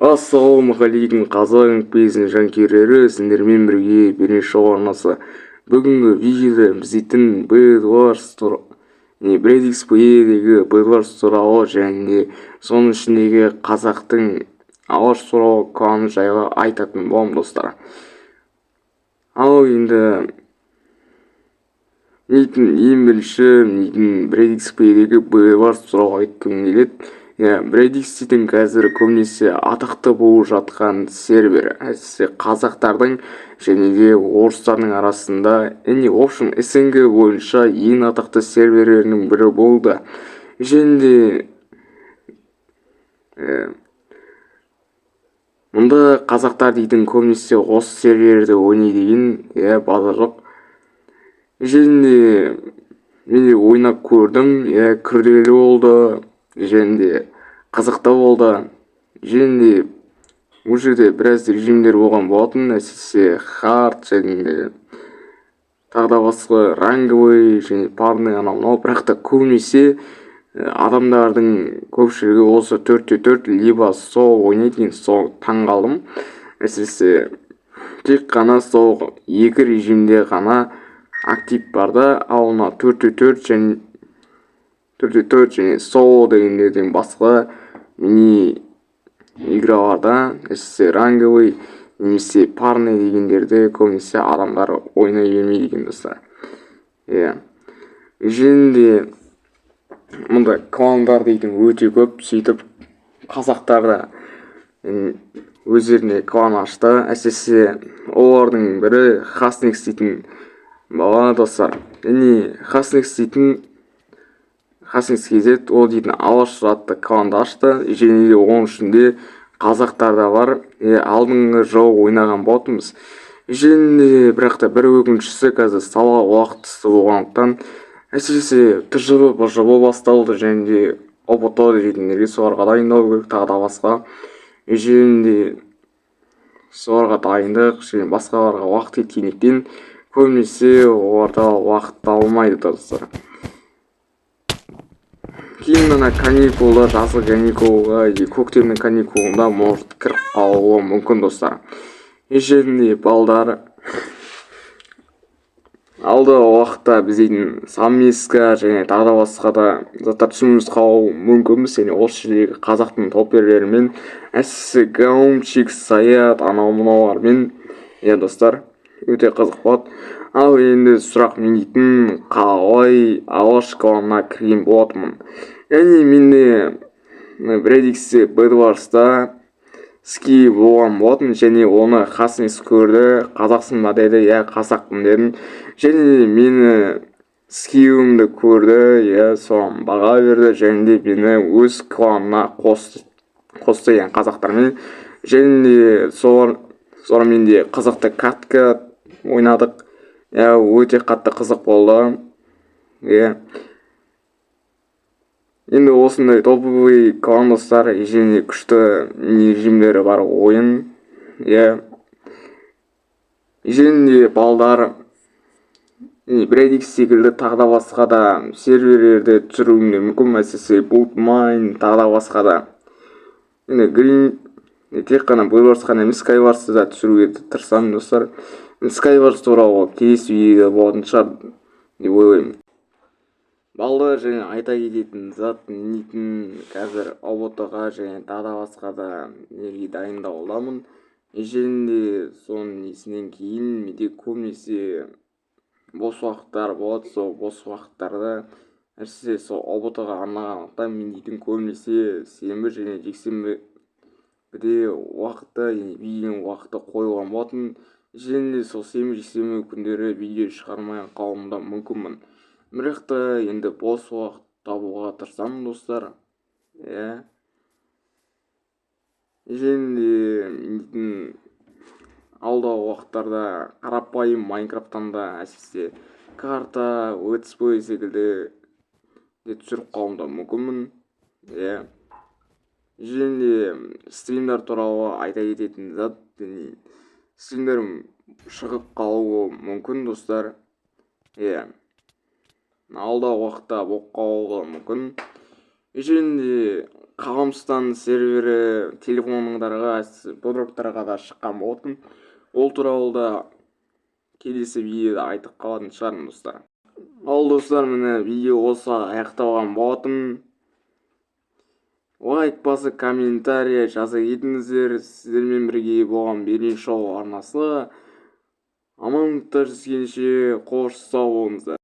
Ассалаумағалейкум қазақ әліппесінің жанкүйерлері, сіздермен бірге бірінші арнасы. Бүгінгі видеода біздің Бредикс.dегі Бэдварс туралы және соның ішіндегі қазақтың алаш туралы кланы жайлы айтатын боламын достар. Ал енді ең бірінші Бредикс.dегі Бэдварс туралы айтқым келеді. Бредикстің қазір көбінесе атақты болып жатқан сервер, әсіресе қазақтардың және де орыстардың арасында, СНГ бойынша ең атақты серверлерінің бірі болды. Және мұнда қазақтар дейтін көбінесе осы серверлерде ойнайды деген базар жоқ. Және мен ойнап көрдім, күрделі болды. Және де қызықты болды. Және де бұл жерде біраз режимдер болған болатын, әсіресе хард және де тағы да басқа ранговый және парный анау, бірақ та көбінесе адамдардың көпшілігі осы 4-4 либо сол ойнайтын, сол таң қалдым. Әсіресе тек қана сол екі режимде ғана актив барда, ал 4-4 және соло дегендерден басқа мини играларда, әсіресе ранговый немесе парный дегендерде көбінесе адамдар ойнай бермейді екен достар. Және де мұнда кландар дейтін өте көп, сөйтіп қазақтарда өздеріне клан ашты. Әсіресе олардың бірі Хасникс дейтін бала достар. Хасникс KZ ол дейтін алаш атты кланды ашты. Және де оның ішінде қазақтарда бар. Алдыңғы жыл ойнаған болатынбыз. Және де бірақ та бір өкінішісі қазір сала уақытысы болғандықтан, әсіресе ТЖБ басталды және де ОБТ дейтіндерге соларға дайындау керек, тағы да басқа. Және де соларға дайындық және басқаларға уақыт кеткендіктен көбінесе оларда уақыт табылмайды достар. Кейін мына каникулда, жазғы каникулға, көктемнің каникулында может кіріп қалуы мүмкін достар. Және де балдар алды уақытта біздің саммиска және тағы да басқа да заттар түсіміз қалуы мүмкінбіз. Және осы жердегі қазақтың топерлерімен, әсіресе Гаумчик, Саят, анау-мынаулармен, достар, өте қызық болады. Ал енді сұрақ мен дейтін, қалай алаш кланына кірген болатынмын. Менде Бредикс Бэдварста ски болған болатын, және оны Хасникс көрді. Қазақсың ба деді, қазақпын дедім. Және мені скиімді көрді, соған баға берді, және де мені өз кланына қосты қазақтармен. Және де сонымен де қызықты катка ойнадық. Өте қатты қызық болды. Енді осындай топовый клан достар, және күшті режимдері бар ойын. Және де балдар Бредикс секілді тағы да басқа да серверлерде түсіруімде мүмкін, әсіресе Бултмайн, тағы да басқа да. Тек қана Бэдварс қана емес, Скайварсты да түсіруге тырысамын достар. Скайварс туралы келесі видеода болатын шығар деп ойлаймын. Балдар және айта кететін зат, қазір ОБТ-ға және тағы да басқа да нерге дайындаудамын. Және де соның несінен кейін менде көбінесе бос уақыттар болады. Сол бос уақыттарда әсіресе сол ОБТ-ға арнағандықтан мен көбінесе сенбі және жексенбіде уақытты, видеоның уақыты қойылған болатын. Және де сол сенбі жексенбі күндері видео шығармай қалуымда мүмкінмін. Бірақ та енді бос уақыт табуға тырысамын достар. Және де алдағы уақыттарда қарапайым Майнкрафттан да әсіресе карта, летсплей секілді түсіріп қалуымда мүмкінмін. Және де стримдар туралы айта кететін зат, стримдерім шығып қалуы мүмкін достар. Алдағы уақытта болып қалуы мүмкін. ишенди Каламстан сервери телефонуңдарга бодроктарга да чыккан болотун. Ол тууралуу да келесі видеода айтып калатын чыгармын достар. Ал достар, міне видео болса аякталган болотун. Лайк басып, комментарий жаза кетиңиздер. Сиздермен бирге болгон Берин шоу арнасы. Амандыкта жүзгенче кош сау болуңуздар.